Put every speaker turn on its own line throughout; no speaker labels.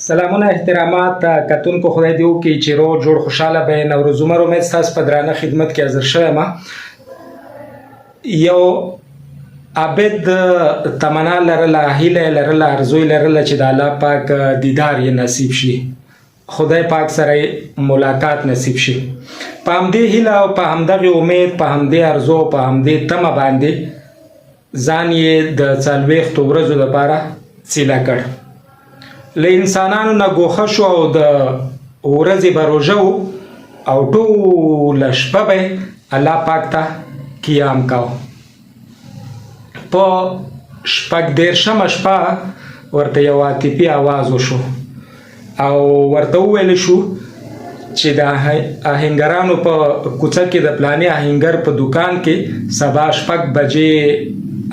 سلامونه احترامات کتونکو خدای دې وکړي چې روغ جوړ خوشحاله به نوروز عمر امید ستاسو په درانه خدمت کې حاضر شویم. یو عابد تمنا لرله، هیله لرله، ارزو لرله چې د الله پاک دیدار یې نصیب شي، خدای پاک سره ملاقات نصیب شي. په همدې هیله او په همدغې امید، په همدې ارزو، په همدې تمه باندې ځان یې د 40 ورځو لپاره څیله کړ. له انسانانو نه ګوښه شو او د ورځې به روژه و او ټوله شپه به الله پاک ته قیام کاو. په 14مه شپه ورته یو عاطفي آواز وشو او ورته وویل شو چې د آهنګرانو په کوڅه کې د پلاني آهنګر په دکان کې سبا 6 بجې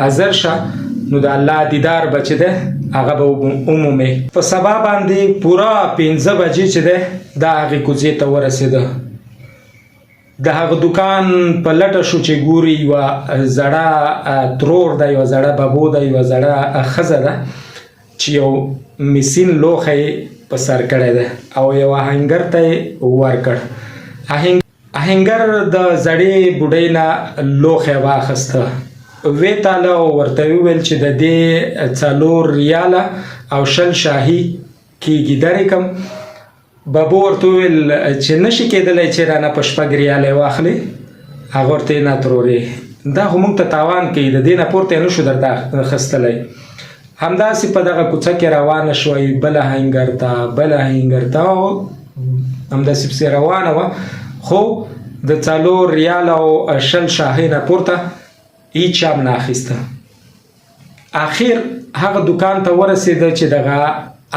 حاضر شه، نو د الله دیدار به چې ده هغه به عمومي. په سبا باندې پوره 15 بجې چې ده د هغې کوڅې ته ورسېده. د هغه دکان په لټه شو چې ګوري یوه زړه ترور ده، یوه زړه ببو ده، یوه زړه ښځه ده چې یو مسین لوښی یې په سر کړی ده او یو آهنګر ته یې ورکړ. آهنګر د زړې بوډۍ نه لوښی واخیسته، ویې تاله او ورته وویل چې د دې 4 ریاله او 20 شاهي کېږي درې کم. ببو ورته وویل چې نشي کېدلی چې رانه په 6 ریاله واخلې. هغه ورته نه ترورې، دا خو موږ ته تاوان کوي، د دې نه پورته یې نشو درته اخیستلی. همداسې په دغه کوڅه کې روانه شوه، بل آهنګر ته بل آهنګر ته او همداسې پسې روانه وه، خو د 4 ریاله او 20 شاهۍ نه پورته هیچ هم نه اخیسته. آخر هغه دکان ته ورسېده چې دغه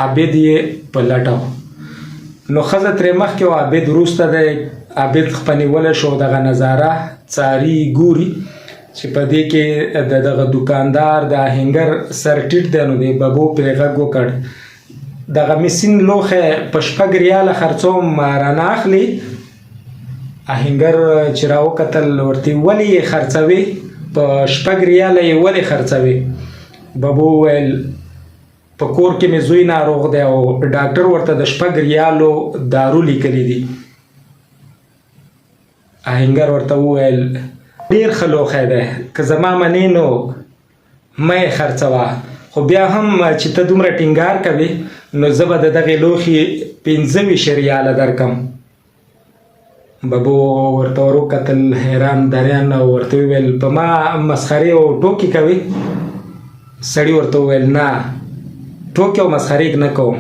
عابد یې په لټه و. نو ښځه ترې مخکې و، عابد وروسته دی. عابد خپنیولی شو، دغه نظاره څاري، ګوري چې په دې کې د دغه دکاندار د آهنګر سر ټیټ دی. نو د ببو پرې غږ وکړ، دغه مسین لوښی په 6 ریاله خرڅوم، رانه اخلي؟ آهنګر چې راوکتل ورته ولې یې خرڅوي، په 6 ریاله یې ولې خرڅوي؟ ببو وویل په کور کې مې زوی ناروغ دی او ډاکټر ورته د 6 ریالو دارو لیکلی دي. آهنګر ورته وویل ډېر ښه لوښی دی، که زما منې نو مه یې خرڅوه، خو بیا هم چې ته دومره ټینګار کوې نو زه به د دغې لوښي 25 ریاله درکم. ببو ورته وروکتل حیران دریان او ورته وویل په ما مسخرې او ټوکې کوي؟ سړي ورته وویل نه، ټوکې او مسخرې نه کوم.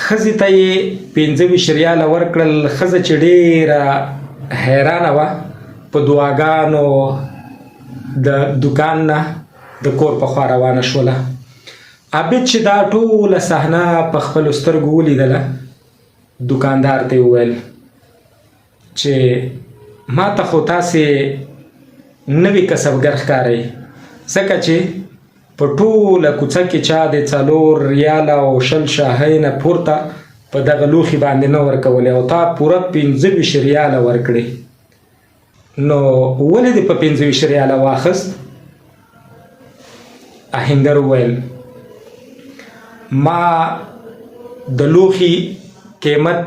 ښځې ته یې 25 ریاله ورکړل. ښځه چې ډېره حیرانه وه په دعاګانو د دکان نه د کور په خوا روانه شوله. عابد چې دا ټوله صحنه په خپلو سترګو ولیدله، دکاندار ته یې وویل چې ما ته خو تاسې نوي کسبګر ښکارئ، ځکه چې په ټوله کوڅه کې چا د 4 ریاله او 20 شاهۍ نه پورته په دغه لوښي باندې نه ورکولی او تا پوره 25 ریاله ورکړې. نو ولې دې په 25 ریاله واخیست؟ آهنګر وویل ما د لوښي قیمت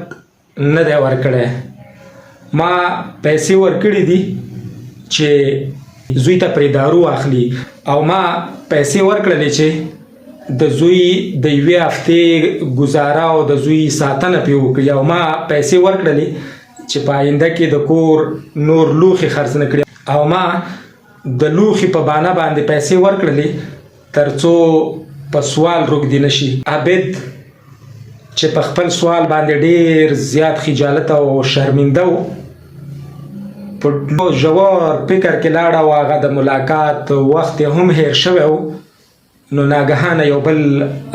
نه دی ورکړی، ما پیسې ورکړې دي چې زوی ته پرې دارو واخلي او ما پیسې ورکړلې چې د زوی د 1 هفتې ګزاره او د زوی ساتنه پرې وکړي، او ما پیسې ورکړلې چې په آینده کې د کور نور لوښي خرڅ نه کړي، او ما د لوښي په بانه باندې پیسې ورکړلې تر څو په سوال روږدي نه شي. عابد چې په خپل سوال باندې ډېر زیات خجالت او شرمنده و، په ژور فکر کې لاړه او هغه د ملاقات وخت یې هم هیر شوی و. نو ناګهانه یو بل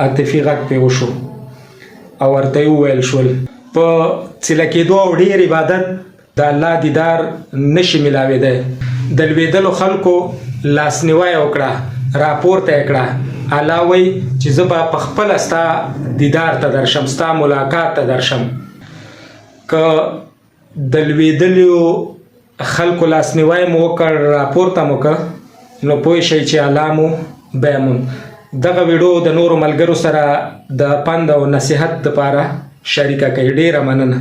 عاطفي غږ پرې وشو او ورته یې وویل شول په څیله کېدو او ډېر عبادت د الله دیدار نشي میلاوېدی. د لوېدلو خلکو لاسنیوی وکړه، راپورته یې کړه. الله وایي چې زه به پخپله ستا دیدار ته درشم، ستا ملاقات ته درشم. که د لوېدلیو خلکو لاسنیوی مو وکړ، راپورته مو که، نو پوه شئ چې الله مو بیامون. دغه ویډیو د نورو ملګرو سره د پند او نصیحت لپاره شریکه کوي. ډیره مننه.